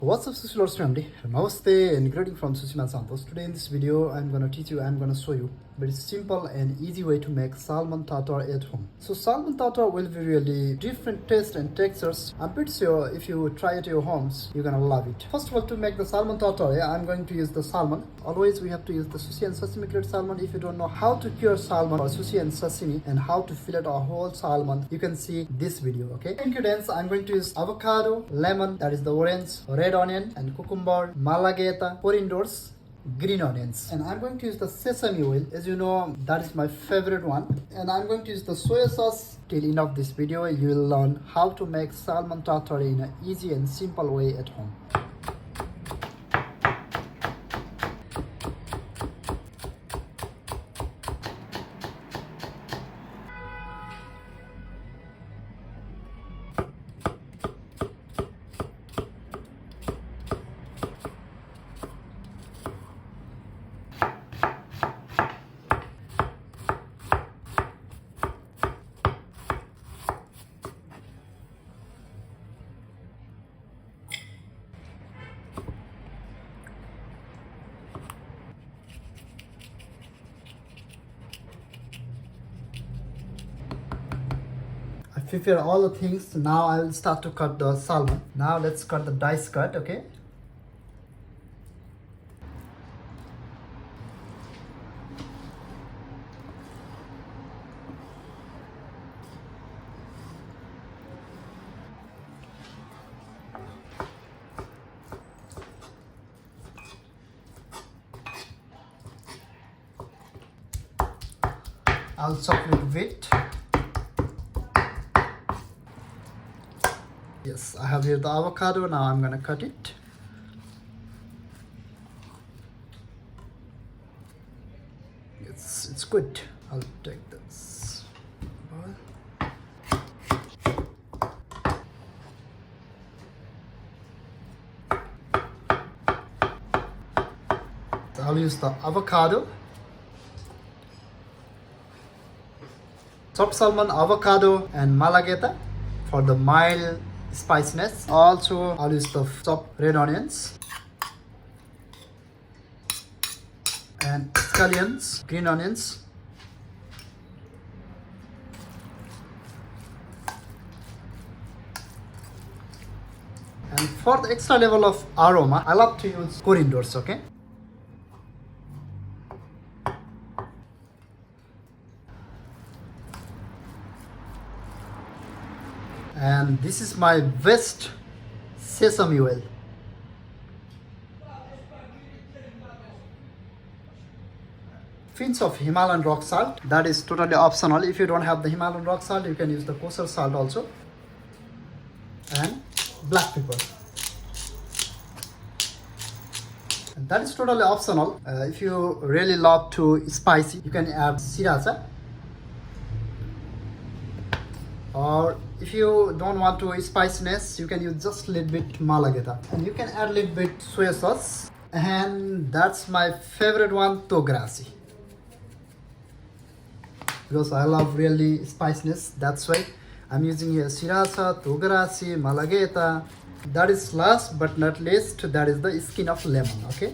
What's up, Sushi Lords family? Namaste and greeting from Sushi Santosh. Today in this video, I'm gonna show you very simple and easy way to make salmon tartare at home. So salmon tartare will be really different taste and textures. I'm pretty sure if you try it at your homes, you're gonna love it. First of all, to make the salmon tartare, I'm going to use the salmon. Always we have to use the sushi and sashimi grade salmon. If you don't know how to cure salmon or sushi and sashimi and how to fillet a whole salmon, you can see this video, okay? Ingredients, I'm going to use avocado, lemon, that is the orange, red onion and cucumber, malageta, corindors, green onions, and I'm going to use the sesame oil. As you know, that is my favorite one, and I'm going to use the soy sauce. Till end of this video, you will learn how to make salmon tartare in an easy and simple way at home. I prepare all the things. Now I will start to cut the salmon. Now let's cut the dice cut, okay? I'll chop it with. Yes, I have here the avocado. Now I'm gonna cut it. It's good. I'll take this. So I'll use the avocado. Chopped salmon, avocado and malageta for the mild spiciness. Also, I'll use the chopped red onions and scallions, green onions. And for the extra level of aroma, I love to use corindors, okay? And this is my best sesame oil. Pinch of Himalayan rock salt, that is totally optional. If you don't have the Himalayan rock salt, you can use the kosher salt also. And black pepper. And that is totally optional. If you really love to spicy, you can add sriracha. Or if you don't want to spiciness, you can use just a little bit malageta, and you can add a little bit soy sauce. And that's my favorite one, tograsi, because I love really spiciness. That's why I'm using here sriracha, tograsi, malageta. That is last but not least, that is the skin of lemon, okay?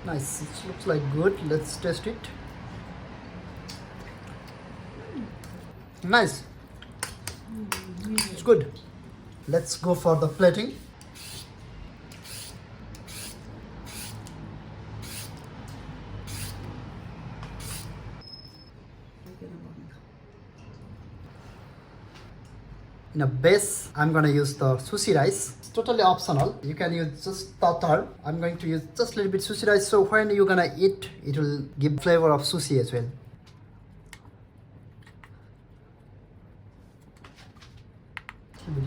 Nice, it looks like good. Let's test it. Nice, it's good. Let's go for the plating. In a base, I'm gonna use the sushi rice. It's totally optional. You can use just tartare. I'm going to use just a little bit sushi rice, so when you're gonna eat, it will give flavor of sushi as well.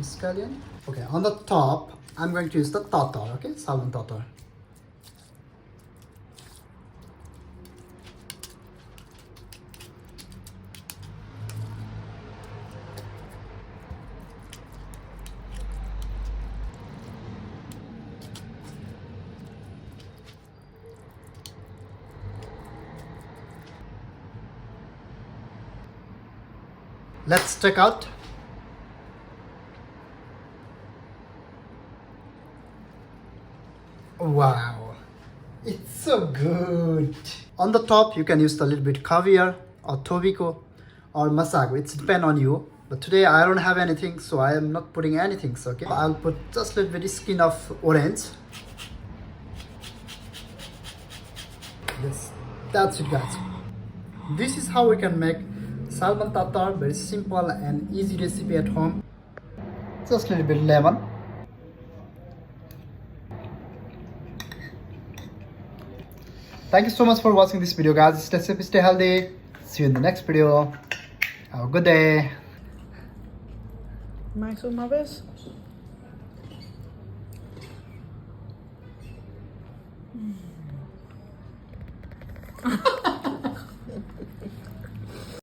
Scallion. Okay, on the top, I'm going to use the tartare, okay? Salmon tartare. Let's check out. Wow, it's so good. On the top, you can use a little bit caviar or tobiko or masago. It's depend on you. But today I don't have anything, so I am not putting anything. So okay, I'll put just a little bit skin of orange. Yes, that's it, guys. This is how we can make salmon tartare. Very simple and easy recipe at home. Just a little bit lemon. Thank you so much for watching this video, guys. Stay safe, stay healthy. See you in the next video. Have a good day. Mais uma vez.